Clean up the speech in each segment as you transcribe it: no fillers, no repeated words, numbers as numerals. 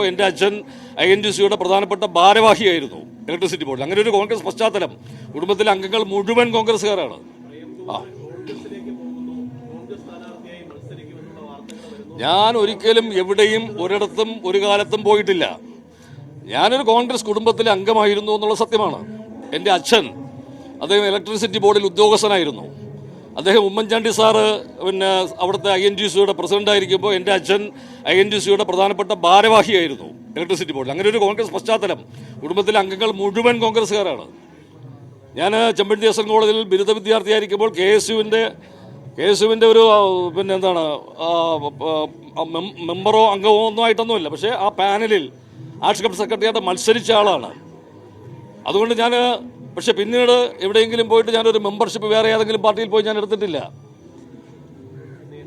എൻ്റെ അച്ഛൻ INTUC-യുടെ പ്രധാനപ്പെട്ട ഭാരവാഹിയായിരുന്നു ഇലക്ട്രിസിറ്റി ബോർഡിൽ. അങ്ങനെ ഒരു കോൺഗ്രസ് പശ്ചാത്തലം, കുടുംബത്തിലെ അംഗങ്ങൾ മുഴുവൻ കോൺഗ്രസ്സുകാരാണ്. ഞാൻ ഒരിക്കലും എവിടെയും ഒരിടത്തും ഒരു കാലത്തും പോയിട്ടില്ല. ഞാനൊരു കോൺഗ്രസ് കുടുംബത്തിലെ അംഗമായിരുന്നു എന്നുള്ള സത്യമാണ്. എൻ്റെ അച്ഛൻ അദ്ദേഹം ഇലക്ട്രിസിറ്റി ബോർഡിൽ ഉദ്യോഗസ്ഥനായിരുന്നു. അദ്ദേഹം ഉമ്മൻചാണ്ടി സാറ് അവിടുത്തെ INTUC-യുടെ പ്രസിഡന്റായിരിക്കുമ്പോൾ എൻ്റെ അച്ഛൻ INTUC-യുടെ പ്രധാനപ്പെട്ട ഭാരവാഹിയായിരുന്നു ഇലക്ട്രിസിറ്റി ബോർഡിൽ. അങ്ങനെ ഒരു കോൺഗ്രസ് പശ്ചാത്തലം, കുടുംബത്തിലെ അംഗങ്ങൾ മുഴുവൻ കോൺഗ്രസ്സുകാരാണ്. ഞാൻ ചെമ്പഴന്തി SN കോളേജിൽ ബിരുദ വിദ്യാർത്ഥിയായിരിക്കുമ്പോൾ KSUവിൻ്റെ ഒരു മെമ്പറോ അംഗമോ ഒന്നും ആയിട്ടൊന്നുമില്ല. പക്ഷേ ആ പാനലിൽ ആർട്സ് കമ്മിറ്റി സെക്രട്ടറിയായിട്ട് മത്സരിച്ച ആളാണ്. അതുകൊണ്ട് പക്ഷെ പിന്നീട് എവിടെയെങ്കിലും പോയിട്ട് ഞാനൊരു മെമ്പർഷിപ്പ് വേറെ ഏതെങ്കിലും പാർട്ടിയിൽ പോയി ഞാൻ എടുത്തിട്ടില്ല.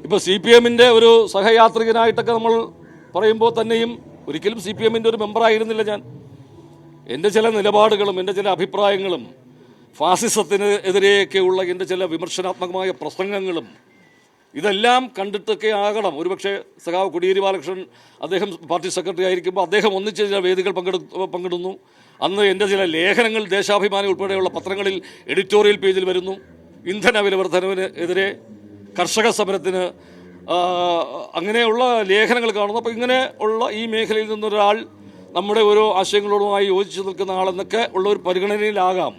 ഇപ്പോൾ CPM-ൻ്റെ ഒരു സഹയാത്രികനായിട്ടൊക്കെ നമ്മൾ പറയുമ്പോൾ തന്നെയും ഒരിക്കലും CPM-ൻ്റെ ഒരു മെമ്പറായിരുന്നില്ല ഞാൻ. എൻ്റെ ചില നിലപാടുകളും എൻ്റെ ചില അഭിപ്രായങ്ങളും ഫാസിസത്തിന് എതിരെയൊക്കെയുള്ള എൻ്റെ ചില വിമർശനാത്മകമായ പ്രസംഗങ്ങളും ഇതെല്ലാം കണ്ടിട്ടൊക്കെ ആകണം ഒരുപക്ഷെ സഖാവ് കോടിയേരി ബാലകൃഷ്ണൻ അദ്ദേഹം പാർട്ടി സെക്രട്ടറി ആയിരിക്കുമ്പോൾ അദ്ദേഹം ഒന്നിച്ച് ചില വേദികൾ പങ്കിടുന്നു. അന്ന് എൻ്റെ ചില ലേഖനങ്ങൾ ദേശാഭിമാനി ഉൾപ്പെടെയുള്ള പത്രങ്ങളിൽ എഡിറ്റോറിയൽ പേജിൽ വരുന്നു. ഇന്ധന വില വർധനവിന് എതിരെ, കർഷക സമരത്തിന്, അങ്ങനെയുള്ള ലേഖനങ്ങൾ കാണുന്നു. അപ്പോൾ ഇങ്ങനെ ഉള്ള ഈ മേഖലയിൽ നിന്നൊരാൾ നമ്മുടെ ഓരോ ആശയങ്ങളോടുമായി യോജിച്ചു നിൽക്കുന്ന ആളെന്നൊക്കെ ഉള്ള ഒരു പരിഗണനയിലാകാം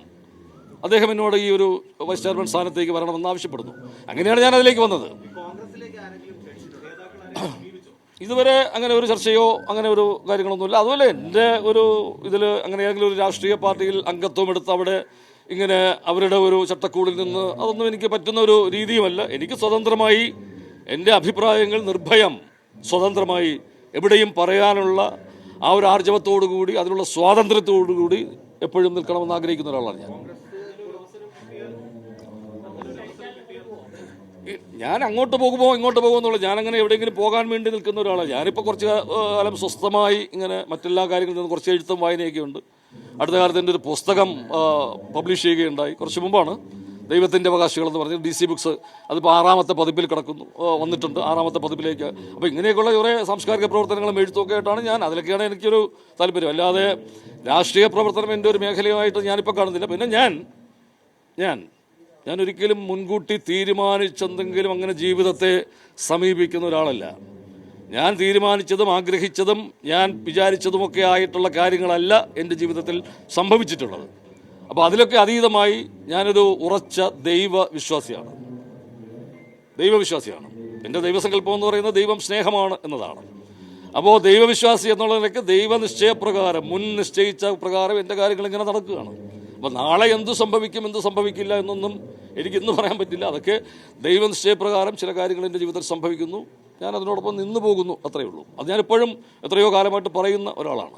അദ്ദേഹം എന്നോട് ഈ ഒരു വൈസ് ചെയർമാൻ സ്ഥാനത്തേക്ക് വരണമെന്ന് ആവശ്യപ്പെടുന്നു. അങ്ങനെയാണ് ഞാൻ അതിലേക്ക് വന്നത്. ഇതുവരെ അങ്ങനെ ഒരു ചർച്ചയോ അങ്ങനെ ഒരു കാര്യങ്ങളൊന്നുമില്ല. അതുപോലെ എൻ്റെ ഒരു ഇതിൽ അങ്ങനെ ഏതെങ്കിലും ഒരു രാഷ്ട്രീയ പാർട്ടിയിൽ അംഗത്വം എടുത്ത് അവിടെ ഇങ്ങനെ അവരുടെ ഒരു ചട്ടക്കൂടിൽ നിന്ന് അതൊന്നും എനിക്ക് പറ്റുന്ന ഒരു രീതിയുമല്ല. എനിക്ക് സ്വതന്ത്രമായി എൻ്റെ അഭിപ്രായങ്ങൾ നിർഭയം സ്വതന്ത്രമായി എവിടെയും പറയാനുള്ള ആ ഒരു ആർജവത്തോടു കൂടി, അതിനുള്ള സ്വാതന്ത്ര്യത്തോടു കൂടി എപ്പോഴും നിൽക്കണമെന്ന് ആഗ്രഹിക്കുന്ന ഒരാളാണ് ഞാൻ. ഞാൻ അങ്ങോട്ട് പോകുമോ ഇങ്ങോട്ട് പോകുമോ എന്നുള്ളത്, ഞാനങ്ങനെ എവിടെയെങ്കിലും പോകാൻ വേണ്ടി നിൽക്കുന്ന ഒരാളാണ്. ഞാനിപ്പോൾ കുറച്ച് കാലം സ്വസ്ഥമായി ഇങ്ങനെ മറ്റെല്ലാ കാര്യങ്ങളിൽ നിന്ന് കുറച്ച് എഴുത്തും വായനയൊക്കെ ഉണ്ട്. അടുത്ത കാലത്ത് എൻ്റെ ഒരു പുസ്തകം പബ്ലിഷ് ചെയ്യുകയുണ്ടായി. കുറച്ച് മുമ്പാണ്, ദൈവത്തിൻ്റെ അവകാശികൾ എന്ന് പറഞ്ഞ് DC ബുക്സ്. അതിപ്പോൾ 6ാമത്തെ പതിപ്പിൽ വന്നിട്ടുണ്ട്, 6ാമത്തെ പതിപ്പിലേക്ക്. അപ്പോൾ ഇങ്ങനെയൊക്കെയുള്ള കുറേ സാംസ്കാരിക പ്രവർത്തനങ്ങളും എഴുത്തുമൊക്കെ ആയിട്ടാണ് ഞാൻ, അതിലൊക്കെയാണ് എനിക്കൊരു താല്പര്യം. അല്ലാതെ രാഷ്ട്രീയ പ്രവർത്തനം എൻ്റെ ഒരു മേഖലയുമായിട്ട് ഞാനിപ്പോൾ കാണുന്നില്ല. പിന്നെ ഞാൻ ഒരിക്കലും മുൻകൂട്ടി തീരുമാനിച്ചെന്തെങ്കിലും അങ്ങനെ ജീവിതത്തെ സമീപിക്കുന്ന ഒരാളല്ല. ഞാൻ തീരുമാനിച്ചതും ആഗ്രഹിച്ചതും ഞാൻ വിചാരിച്ചതുമൊക്കെ ആയിട്ടുള്ള കാര്യങ്ങളല്ല എൻ്റെ ജീവിതത്തിൽ സംഭവിച്ചിട്ടുള്ളത്. അപ്പോൾ അതിലൊക്കെ അതീതമായി ഞാനൊരു ഉറച്ച ദൈവവിശ്വാസിയാണ്. എൻ്റെ ദൈവസങ്കല്പം എന്ന് പറയുന്നത് ദൈവം സ്നേഹമാണ് എന്നതാണ്. അപ്പോൾ ദൈവവിശ്വാസി എന്നുള്ളതിലേക്ക് ദൈവനിശ്ചയപ്രകാരം, മുൻ നിശ്ചയിച്ച പ്രകാരം എൻ്റെ കാര്യങ്ങൾ ഇങ്ങനെ നടക്കുകയാണ്. അപ്പോൾ നാളെ എന്ത് സംഭവിക്കും എന്ത് സംഭവിക്കില്ല എന്നൊന്നും എനിക്കിന്ന് പറയാൻ പറ്റില്ല. അതൊക്കെ ദൈവനിശ്ചയപ്രകാരം ചില കാര്യങ്ങൾ എൻ്റെ ജീവിതത്തിൽ സംഭവിക്കുന്നു. ഞാൻ അതിനോടൊപ്പം നിന്ന് പോകുന്നു, അത്രയേ ഉള്ളൂ. അത് ഞാനിപ്പോഴും എത്രയോ കാലമായിട്ട് പറയുന്ന ഒരാളാണ്.